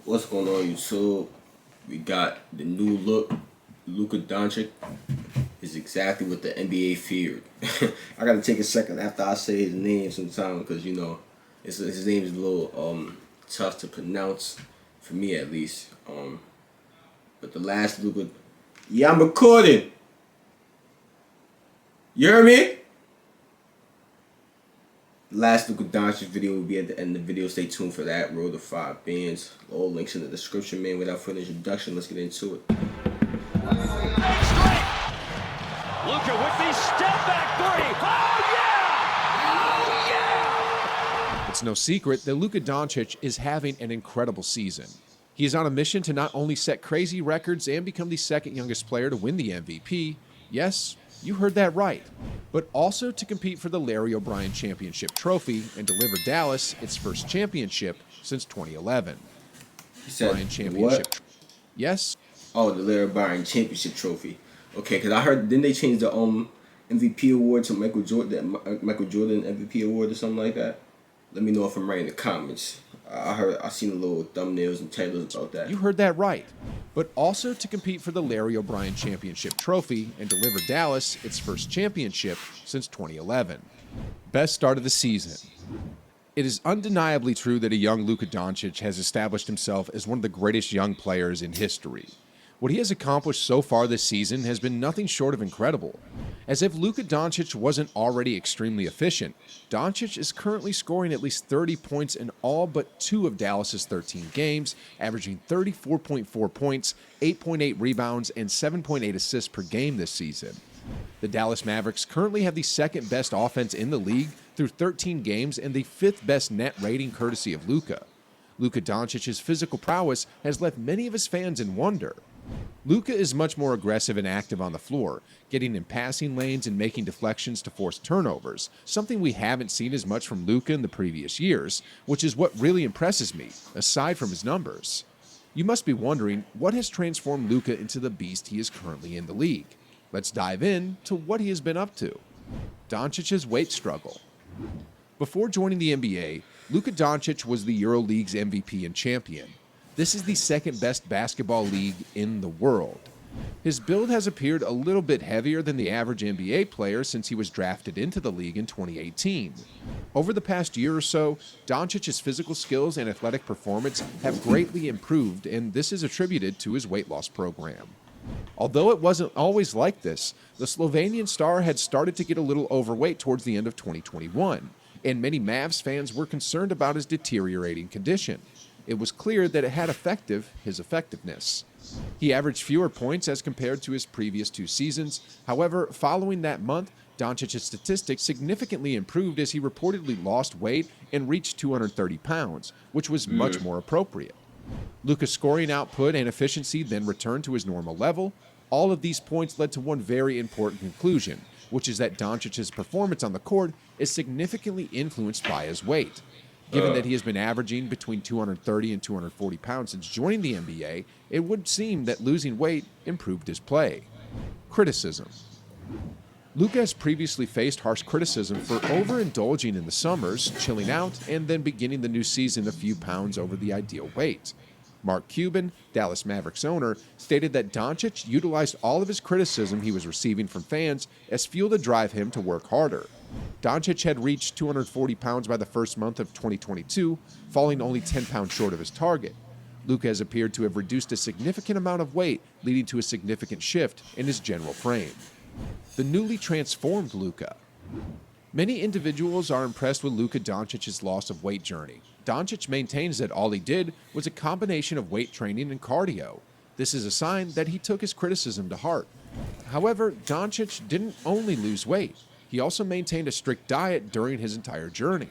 What's going on, YouTube? We got the new look. Luka Doncic is exactly what the NBA feared. I gotta take a second after I say his name sometime because his name is a little tough to pronounce for me at least. But the last Luka, yeah, I'm recording. You heard me? The last Luka Doncic video will be at the end of the video. Stay tuned for that. Roll the 5 bands. All links in the description, man. Without further introduction, let's get into it. Straight. Luka with the step back three. Oh yeah! Oh yeah! It's no secret that Luka Doncic is having an incredible season. He is on a mission to not only set crazy records and become the second youngest player to win the MVP, yes, you heard that right, but also to compete for the Larry O'Brien Championship trophy and deliver Dallas its first championship since 2011. He said, Bryan Championship. what? Yes, Oh, the Larry O'Brien Championship trophy. Okay, because I heard, didn't they change the MVP award to Michael Jordan, Michael Jordan MVP award or something like that? Let me know if I'm right in the comments. I seen a little thumbnails and titles about that. you heard that right, but also to compete for the Larry O'Brien Championship trophy and deliver Dallas its first championship since 2011. Best start of the season. It is undeniably true that a young Luka Doncic has established himself as one of the greatest young players in history. What he has accomplished so far this season has been nothing short of incredible. As if Luka Doncic wasn't already extremely efficient, Doncic is currently scoring at least 30 points in all but 2 of Dallas's 13 games, averaging 34.4 points, 8.8 rebounds, and 7.8 assists per game this season. The Dallas Mavericks currently have the second best offense in the league through 13 games and the fifth best net rating courtesy of Luka. Luka Doncic's physical prowess has left many of his fans in wonder. Luka is much more aggressive and active on the floor, getting in passing lanes and making deflections to force turnovers, something we haven't seen as much from Luka in the previous years, which is what really impresses me, aside from his numbers. You must be wondering what has transformed Luka into the beast he is currently in the league. Let's dive in to what he has been up to. Doncic's weight struggle. Before joining the NBA, Luka Doncic was the EuroLeague's MVP and champion. This is the second best basketball league in the world. His build has appeared a little bit heavier than the average NBA player since he was drafted into the league in 2018. Over the past year or so, Doncic's physical skills and athletic performance have greatly improved, and this is attributed to his weight loss program. Although it wasn't always like this, the Slovenian star had started to get a little overweight towards the end of 2021, and many Mavs fans were concerned about his deteriorating condition. It was clear that it had affected his effectiveness. He averaged fewer points as compared to his previous 2 seasons. However, following that month, Doncic's statistics significantly improved as he reportedly lost weight and reached 230 pounds, which was much more appropriate. Luka's scoring output and efficiency then returned to his normal level. All of these points led to one very important conclusion, which is that Doncic's performance on the court is significantly influenced by his weight. Given that he has been averaging between 230 and 240 pounds since joining the NBA, it would seem that losing weight improved his play. Criticism. Luka has previously faced harsh criticism for overindulging in the summers, chilling out, and then beginning the new season a few pounds over the ideal weight. Mark Cuban, Dallas Mavericks owner, stated that Doncic utilized all of his criticism he was receiving from fans as fuel to drive him to work harder. Doncic had reached 240 pounds by the first month of 2022, falling only 10 pounds short of his target. Luka has appeared to have reduced a significant amount of weight, leading to a significant shift in his general frame. The newly transformed Luka. Many individuals are impressed with Luka Doncic's loss of weight journey. Doncic maintains that all he did was a combination of weight training and cardio. This is a sign that he took his criticism to heart. However, Doncic didn't only lose weight. He also maintained a strict diet during his entire journey.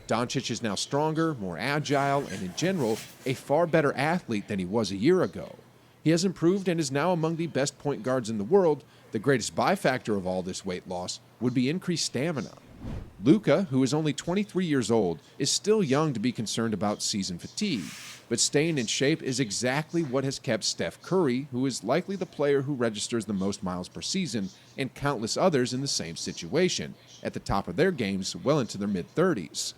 Doncic is now stronger, more agile, and in general, a far better athlete than he was a year ago. He has improved and is now among the best point guards in the world. The greatest byfactor of all this weight loss would be increased stamina. Luka, who is only 23 years old, is still young to be concerned about season fatigue, but staying in shape is exactly what has kept Steph Curry, who is likely the player who registers the most miles per season, and countless others in the same situation, at the top of their games well into their mid-30s.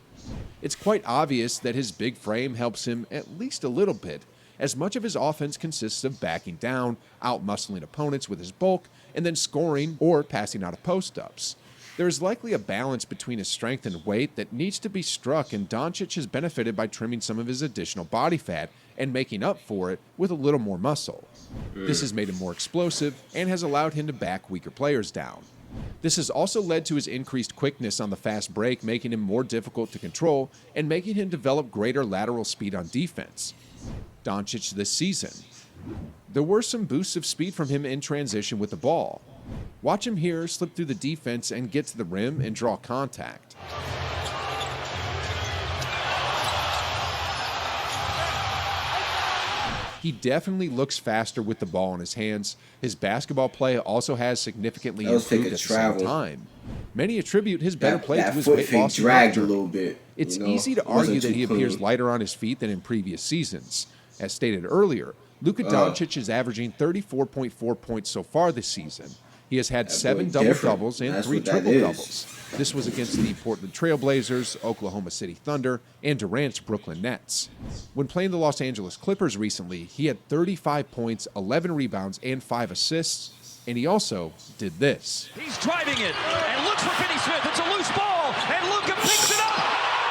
It's quite obvious that his big frame helps him at least a little bit, as much of his offense consists of backing down, out-muscling opponents with his bulk, and then scoring or passing out of post-ups. There is likely a balance between his strength and weight that needs to be struck, and Doncic has benefited by trimming some of his additional body fat and making up for it with a little more muscle. This has made him more explosive and has allowed him to back weaker players down. This has also led to his increased quickness on the fast break, making him more difficult to control and making him develop greater lateral speed on defense. Doncic this season. There were some boosts of speed from him in transition with the ball. Watch him here slip through the defense and get to the rim and draw contact. He definitely looks faster with the ball in his hands. His basketball play also has significantly improved at the same time. Many attribute his better play to his weight loss dragged a little bit. It's easy to argue that he appears lighter on his feet than in previous seasons. As stated earlier, Luka Doncic is averaging 34.4 points so far this season. He has had 7 double-doubles and 3 triple-doubles. This was against the Portland Trail Blazers, Oklahoma City Thunder, and Durant's Brooklyn Nets. When playing the Los Angeles Clippers recently, he had 35 points, 11 rebounds, and 5 assists, and he also did this. He's driving it and looks for Finney Smith. It's a loose ball, and Luka picks it up.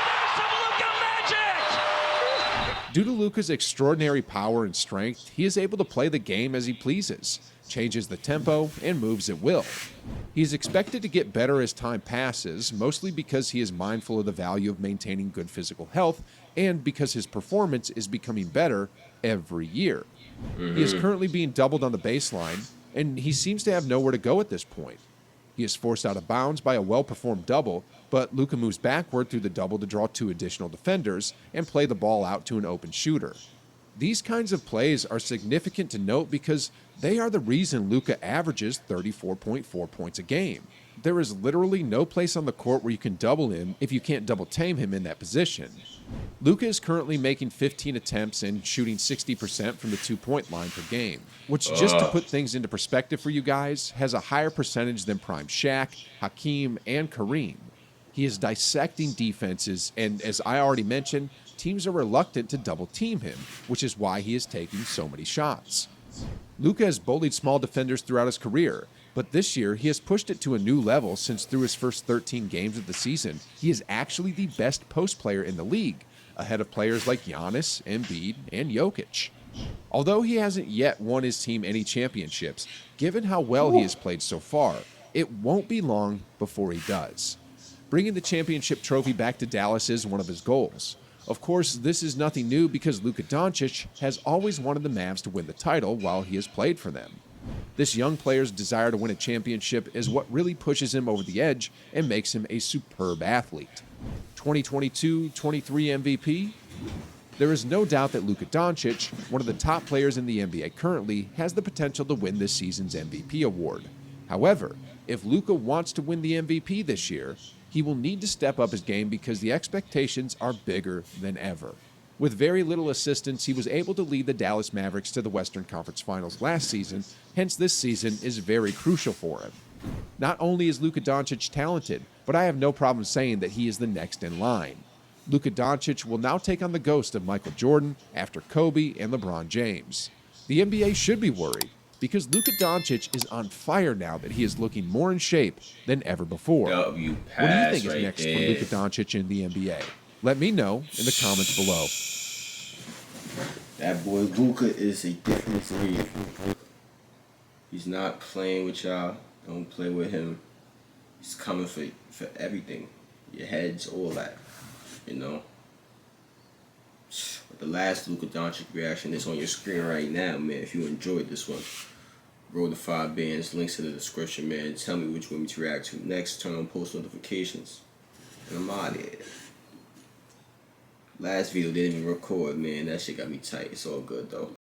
There's some Luka magic! Due to Luka's extraordinary power and strength, he is able to play the game as he pleases, changes the tempo, and moves at will. He is expected to get better as time passes, mostly because he is mindful of the value of maintaining good physical health and because his performance is becoming better every year. He is currently being doubled on the baseline, and he seems to have nowhere to go at this point. He is forced out of bounds by a well-performed double, but Luka moves backward through the double to draw 2 additional defenders and play the ball out to an open shooter. These kinds of plays are significant to note because they are the reason Luka averages 34.4 points a game. There is literally no place on the court where you can double him if you can't double tame him in that position. Luka is currently making 15 attempts and shooting 60% from the 2-point line per game, which, just to put things into perspective for you guys, has a higher percentage than prime Shaq, Hakeem, and Kareem. He is dissecting defenses, and as I already mentioned, teams are reluctant to double team him, which is why he is taking so many shots. Luka has bullied small defenders throughout his career, but this year he has pushed it to a new level since through his first 13 games of the season, he is actually the best post player in the league, ahead of players like Giannis, Embiid, and Jokic. Although he hasn't yet won his team any championships, given how well he has played so far, it won't be long before he does. Bringing the championship trophy back to Dallas is one of his goals. Of course, this is nothing new because Luka Doncic has always wanted the Mavs to win the title while he has played for them. This young player's desire to win a championship is what really pushes him over the edge and makes him a superb athlete. 2022-23 MVP? There is no doubt that Luka Doncic, one of the top players in the NBA currently, has the potential to win this season's MVP award. However, if Luka wants to win the MVP this year, he will need to step up his game because the expectations are bigger than ever. With very little assistance, he was able to lead the Dallas Mavericks to the Western Conference Finals last season, hence this season is very crucial for him. Not only is Luka Doncic talented, but I have no problem saying that he is the next in line. Luka Doncic will now take on the ghost of Michael Jordan after Kobe and LeBron James. The NBA should be worried, because Luka Doncic is on fire now that he is looking more in shape than ever before. What do you think is next for Luka Doncic in the NBA? Let me know in the comments below. That boy Luka is a different breed. He's not playing with y'all. Don't play with him. He's coming for everything. Your heads, all that. You know? But the last Luka Doncic reaction is on your screen right now, man. If you enjoyed this one, roll the 5 bands, links in the description, man. Tell me which one to react to next. Turn on post notifications. And I'm out of here. Last video didn't even record, man. That shit got me tight. It's all good, though.